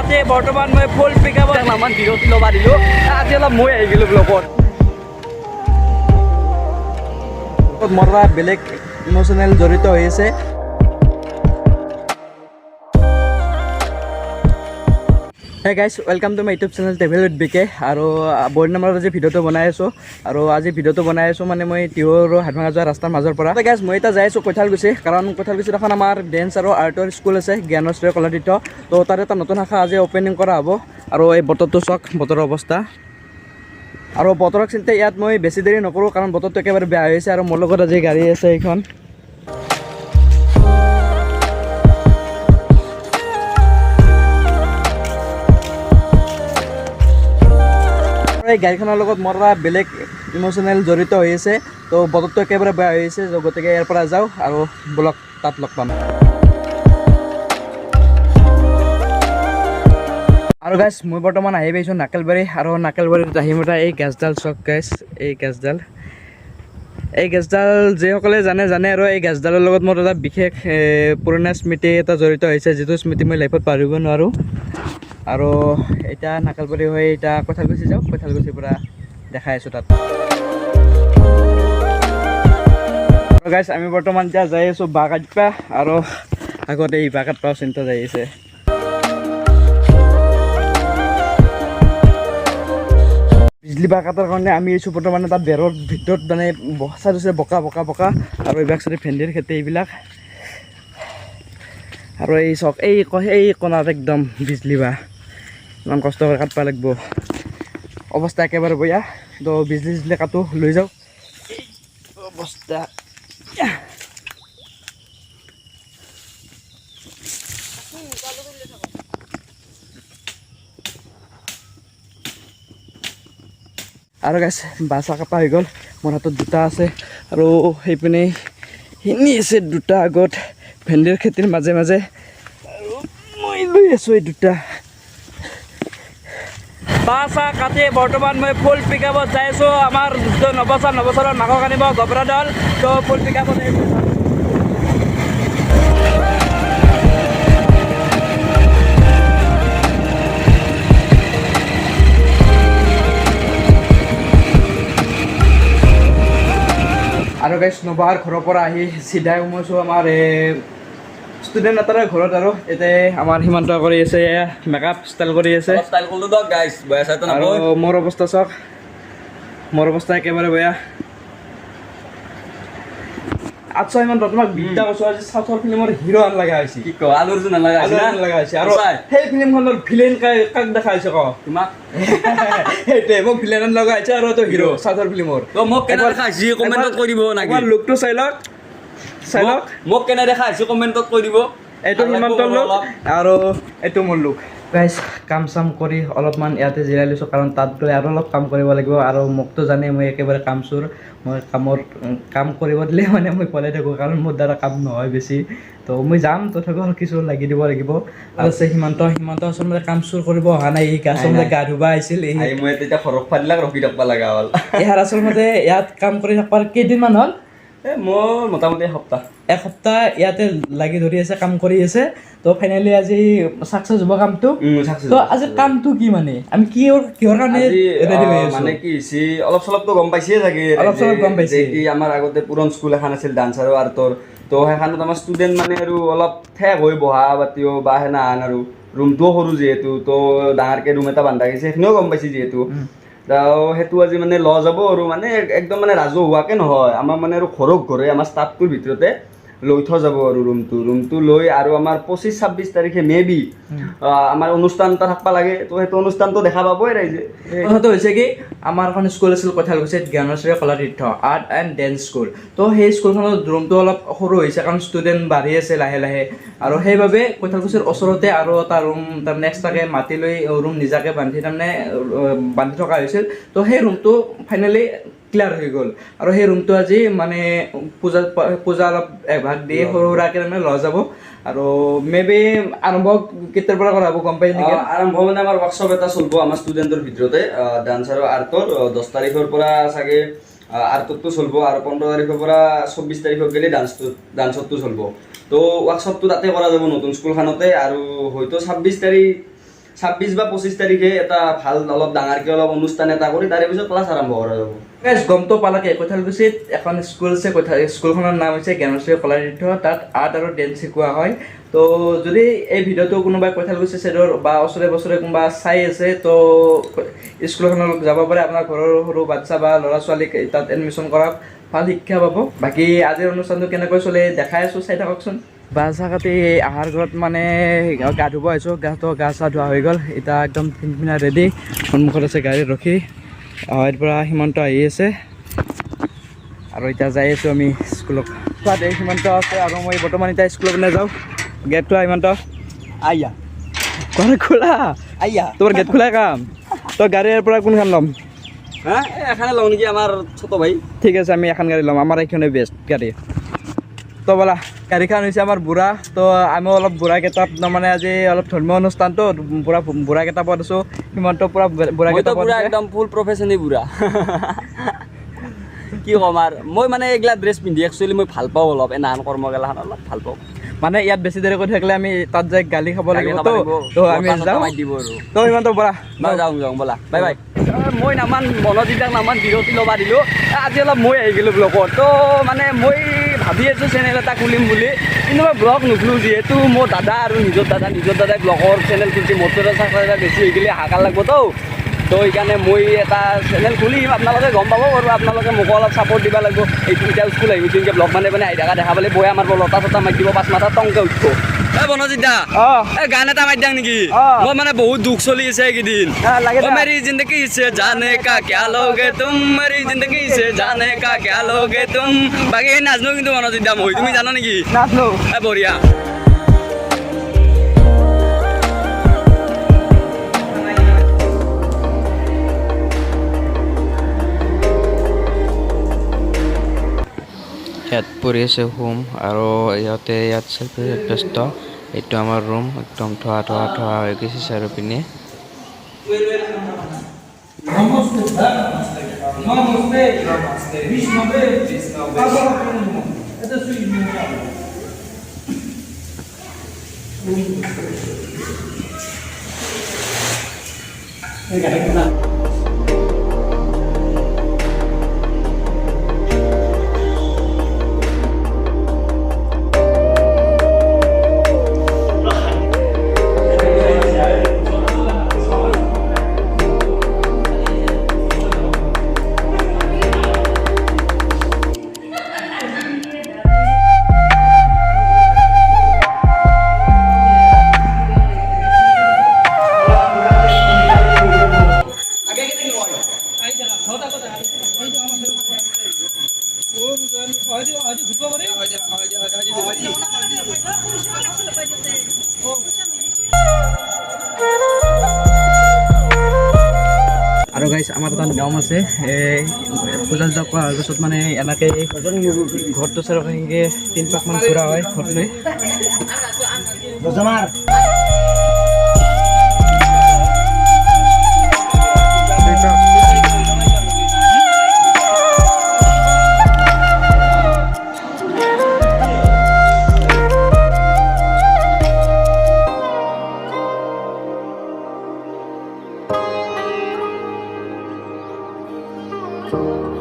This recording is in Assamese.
কাটি বৰ্তমান মই ফুল পিকআপত অলপমান বিৰতি ল'ব দিলোঁ। আজি অলপ মই আহি গ'লোঁ ব্লগত। মোৰ বেলেগ ইমোশ্যনেল জড়িত হৈ আছে। Hey guys, welcome to my YouTube channel Travel with BK আৰু বহুত নম্বৰত আজি ভিডিঅ'টো বনাই আছোঁ আৰু আজি ভিডিঅ'টো বনাই আছোঁ মানে মই টিহু আৰু হাতভাঙা যোৱা ৰাস্তাৰ মাজৰ পৰা। গাইজ মই এতিয়া যাই আছোঁ কৈঠালকুছি, কাৰণ কৈঠালকুছিত এখন আমাৰ ডেন্স আৰু আৰ্টৰ স্কুল আছে জ্ঞানশ্ৰী কলাতীৰ্থ। তো তাত এটা নতুন শাখা আজি অপেনিং কৰা হ'ব আৰু এই বতৰটো চাওক, বতৰৰ অৱস্থা। আৰু বতৰক চিন্তা ইয়াত মই বেছি দেৰি নকৰোঁ, কাৰণ বতৰটো একেবাৰে বেয়া হৈছে আৰু মোৰ লগত আজি গাড়ী আছে এইখন। এই গাড়ীখনৰ লগত মোৰ বেলেগ ইমোশ্যনেল জড়িত হৈ আছে। তো বতৰটো একেবাৰে বেয়া হৈ আছে, গতিকে ইয়াৰ পৰা যাওঁ আৰু বলক তাত লগ পাম। আৰু গাইজ মই বৰ্তমান আহি পাইছোঁ নাকেলবাৰী, আৰু নাকেলবাৰীত আহি মতে এই গাছডাল চাওক গাইজ, এই গাছডাল যিসকলে জানে আৰু এই গাছডালৰ লগত মোৰ এটা বিশেষ পুৰণা স্মৃতি এটা জড়িত হৈছে, যিটো স্মৃতি মই লাইফত পাহৰিব নোৱাৰোঁ। আৰু এতিয়া নাকেলবাৰী হৈ এতিয়া কৈঠালকুছি যাওঁ, কৈঠালকুছিৰ পৰা দেখাই আছোঁ তাত। গাইজ আমি বৰ্তমান এতিয়া যাই আছোঁ বাঁহকাটপা, আৰু আগতে এই বাঁহকাটপাও চিন্তা যাই আছে। বিজুলী বাঁহ কাটাৰ কাৰণে আমি আহিছোঁ বৰ্তমান তাত বেৰৰ ভিতৰত, মানে চাৰিছে বোকা আৰু এইবিলাক চাৰি ভেন্দিৰ খেতি এইবিলাক। আৰু এই চাওক এই কোণাত একদম বিজুলী বাঁহ ইমান কষ্ট কৰি কাটব লাগিব, অৱস্থা একেবাৰে বেয়া। তো বিজুলী কাটো, লৈ যাওঁ অৱস্থা। আৰু গাইছ বাছা কাটা হৈ গ'ল, মোৰ হাতত দুটা আছে আৰু সেইপিনে সিনি আছে দুটা আগত ভেন্দিৰ খেতিৰ মাজে মাজে, আৰু মই লৈ আছোঁ এই দুটা বাছা কাটি। বৰ্তমান মই ফুল পিকআপত যাই আছোঁ, আমাৰ নবছৰৰ মাকক আনিব গবৰাদল। তো ফুল পিকআপত আৰু গাইছ নবাৰ ঘৰৰ পৰা আহি চিধাই সোমাইছোঁ আমাৰ ষ্টুডেণ্ট এটাৰ ঘৰত। আৰু এতিয়া আমাৰ সীমান্ত কৰি আছে, মেকআপ ষ্টাইল কৰি আছে। আৰু মোৰ অৱস্থা চাওক, মোৰ অৱস্থা একেবাৰে বেয়া। আচ্ছা সীমান্ত, তোমাক বিদ্যা কৈছোঁ, আজি চাউথৰ ফিল্মৰ হিৰো আন লগা হৈছে। কি কয়, আলু অৰ্জুন লগা হৈছে। আৰু সেই ফিল্মখনৰ ভিলেন কাক দেখা হৈছে ক তোমাক? সেইটোৱে মোক ভিলেন লগা হৈছে, আৰু এইটো হিৰো চাউথৰ ফিল্মৰ। মোক কেনে দেখা হৈছে কমেণ্টত কৈ দিব, তোমাৰ লুকটো চাই লওক, মোক কেনে দেখা হৈছে কমেণ্টত কৈ দিব। এইটো সীমান্তৰ লুক আৰু এইটো মোৰ লুক। গাইজ কাম চাম কৰি অলপমান ইয়াতে জিৰাই লৈছোঁ, কাৰণ তাত গ'লে আৰু অলপ কাম কৰিব লাগিব। আৰু মোকতো জানে মই একেবাৰে কামচোৰ, মই কাম কৰিব দিলে মানে মই পলাই থাকোঁ, কাৰণ মোৰ দ্বাৰা কাম নহয় বেছি। তো মই যাম, তথাপিও কিছু লাগি দিব লাগিব। আৰু আছে সীমান্ত আচলতে কাম চোৰ কৰিব অহা নাই, এই আচলতে গা ধুবা আহিছিল। মই তেতিয়া ঘৰত ফাদিলাক ৰখি থাকিব লগা হ'ল। ইয়াৰ আচলতে ইয়াত কাম কৰি থাকিব কেইদিনমান হ'ল, মোৰ মোটামুটি এসপ্তাহ ইয়াতে লাগি ধৰি আছে, কাম কৰি আছে। তো ফাইনেলি আজি ছাকচেছ হ'ব কামটো। তো আজি কামটো কি মানে আমি কিহৰ কাৰণে মানে কি হৈছে অলপ চলপতো গম পাইছে চাগে, অলপ চলপ গম পাইছে কি আমাৰ আগতে পুৰণ স্কুল এখন আছিল ডান্স আৰু আৰ্টৰ। তো সেইখনত আমাৰ ষ্টুডেণ্ট মানে আৰু অলপ ঠেক হৈ বহা পাতিও বা সেনাহান, আৰু ৰুমটোও সৰু যিহেতু, তো ডাঙৰকৈ ৰুম এটা বান্ধা গৈছে, সেইখিনিও গম পাইছে যিহেতু। সেইটো আজি মানে ল যাব, আৰু মানে একদম মানে ৰাজহুৱাকৈ নহয়, আমাৰ মানে আৰু ঘৰে আমাৰ ষ্টাফটোৰ ভিতৰতে লৈ থোৱা যাব। আৰু ৰুমটো লৈ আৰু আমাৰ 25-26 তাৰিখে মে' বি আমাৰ অনুষ্ঠান এটা থাকিব লাগে। তো সেইটো অনুষ্ঠানটো দেখা পাবই ৰাইজে। কথাটো হৈছে কি, আমাৰ এখন স্কুল আছিল কৈঠালকুছিত Gyanshree Kalatirtha art and dance school. তো সেই স্কুলখনত ৰুমটো অলপ সৰু হৈছে, কাৰণ ষ্টুডেণ্ট বাঢ়ি আছে লাহে লাহে, আৰু সেইবাবে কৈঠালকুছিৰ ওচৰতে আৰু এটা ৰুম তাৰমানে এক্সট্ৰাকৈ মাতি লৈ ৰুম নিজাকৈ বান্ধি থকা হৈছিল। তো সেই ৰুমটো ফাইনেলি ক্লিয়াৰ হৈ গ'ল, আৰু সেই ৰুমটো আজি মানে পূজা অলপ এভাগ দি সৰু সুৰাকৈ মানে লোৱা যাব। আৰু মে' বি আৰম্ভ কেতিয়াৰ পৰা কৰা হ'ব গম পাই নেকি? আৰম্ভ মানে আমাৰ ৱৰ্কশ্বপ এটা চলিব আমাৰ ষ্টুডেণ্টৰ ভিতৰতে, ডান্স আৰু আৰ্টৰ 10 তাৰিখৰ পৰা চাগে আৰ্টতো চলিব, আৰু 15 তাৰিখৰ পৰা 24 তাৰিখত গ'লে ডান্সতো চলিব। তো ৱৰ্কশ্বপটো তাতে কৰা যাব নতুন স্কুলখনতে, আৰু হয়তো 26 তাৰিখ 26 বা 25 তাৰিখে এটা ভাল অলপ ডাঙৰকৈ অলপ অনুষ্ঠান এটা কৰি তাৰে পিছত ক্লাছ আৰম্ভ কৰা যাব। গমটো পালাকে কৈঠালকুছিত এখন স্কুল আছে, স্কুলখনৰ নাম হৈছে জ্ঞানশ্ৰী কলাতীৰ্থ। তাত আৰ্ট আৰু ডেন্স শিকোৱা হয়। তো যদি এই ভিডিঅ'টো কোনোবাই কৈঠালকুছি ছাইডৰ বা ওচৰে পাঁজৰে কোনোবা চাই আছে তো স্কুলখনত যাব পাৰে। আপোনাৰ ঘৰৰ সৰু বাচ্ছা বা ল'ৰা ছোৱালীক তাত এডমিশ্যন কৰাওক, ভাল শিক্ষা পাব। বাকী আজিৰ অনুষ্ঠানটো কেনেকৈ চলে দেখাই আছোঁ, চাই থাককচোন। বাঁহ চাহ কাটি আহাৰ ঘৰত মানে গা ধুব আহিছোঁ। গা চা ধোৱা হৈ গ'ল, এতিয়া একদম পিনপিনা ৰেডি। সন্মুখত আছে গাড়ী ৰখি, ইয়াৰ পৰা সীমান্ত আহি আছে আৰু এতিয়া যাই আছোঁ আমি স্কুলত। তাত এই সীমান্ত আছে আৰু মই বৰ্তমান এতিয়া স্কুলত নাযাওঁ। গেটটো সীমান্ত আইয়া ঘৰ খোলা, আইয়া তোৰ গেট খোলাই কাম। তই গাড়ীৰ পৰা কোনখন ল'ম? হা এখানে লওঁ নেকি আমাৰ ছোট ভাই। ঠিক আছে, আমি এখন গাড়ী ল'ম, আমাৰ এইখনে বেষ্ট গাড়ী। তো ব'লা, গাড়ীখন হৈছে আমাৰ বুঢ়া। তো আমি অলপ বুঢ়াকেইটাত মানে আজি অলপ ধৰ্মীয় অনুষ্ঠানটো বুঢ়াকেইটা পদ আছোঁ। সীমান্ত পূৰা বুঢ়াকেইটা পদ একদম ফুল প্ৰফেচনেল বুঢ়া। কি ক'ম আৰু মই মানে এইগিলা ড্ৰেছ পিন্ধি একচুৱেলি মই ভাল পাওঁ অলপ, এনাহান কৰ্মগেলাখান অলপ ভাল পাওঁ। মানে ইয়াত বেছি দেৰি কৰি থাকিলে আমি তাত যাই গালি খাব লাগিব। তো আমি যাওঁ দিব আৰু তো সীমান্ত ব'লা যাওঁ ব'লা, বাই বাই। মই নামান মনোজিতাক নামান বিৰতি ল'বা দিলোঁ। আজি অলপ মই আহি গ'লোঁ ব্লগত। তো মানে মই ভাবি আছোঁ চেনেল এটা খুলিম বুলি, কিন্তু মই ব্লগ নুখোলোঁ যিহেতু মোৰ দাদা আৰু নিজৰ দাদাই ব্লগৰ চেনেল খুলিছে। মোৰ ছাবস্ক্ৰাইবাৰ বেছি হৈ গ'লে হাকাৰ লাগব তো সেইকাৰণে মই এটা চেনেল খুলিম। আপোনালোকে গম পাব বাৰু, আপোনালোকে মোকো অলপ ছাপৰ্ট দিব লাগিব। এইটো এতিয়া স্কুল আহিব এনেকৈ ব্লগ মানে আহি থকা দেখা পালে বয়া মাৰিব, লতা চটা মাৰি দিব, পাঁচ মাথা টংকে উঠিব। বনজিতা গান এটা মাৰি দিয়াং নেকি? মই মানে বহুত দুখ চলি আছে এইকেইদিন। মেৰি জিন্দগী সে জানে কা ক্যা লোগে তুম, মেৰি জিন্দগী সে জানে কা ক্যা লোগে তুম। বাকী নাজনো কিন্তু মনোজিতা মই, তুমি জানা নেকি? নাজনো। বঢ়িয়া। ইয়াত পৰি আছে হোম আৰু ইয়াত চেল্ফি ব্যস্ত। এইটো আমাৰ ৰুম, একদম ধোৱা হৈ গৈছে চাৰিওপিনে। আৰু গাইছ আমাৰ এটা নিয়ম আছে, পূজা চূজা কৰাৰ পিছত মানে এনেকৈ ঘৰটো চাৰিওকাষে 3 পাকমান ঘূৰা হয় ঘৰলৈ। Thank you.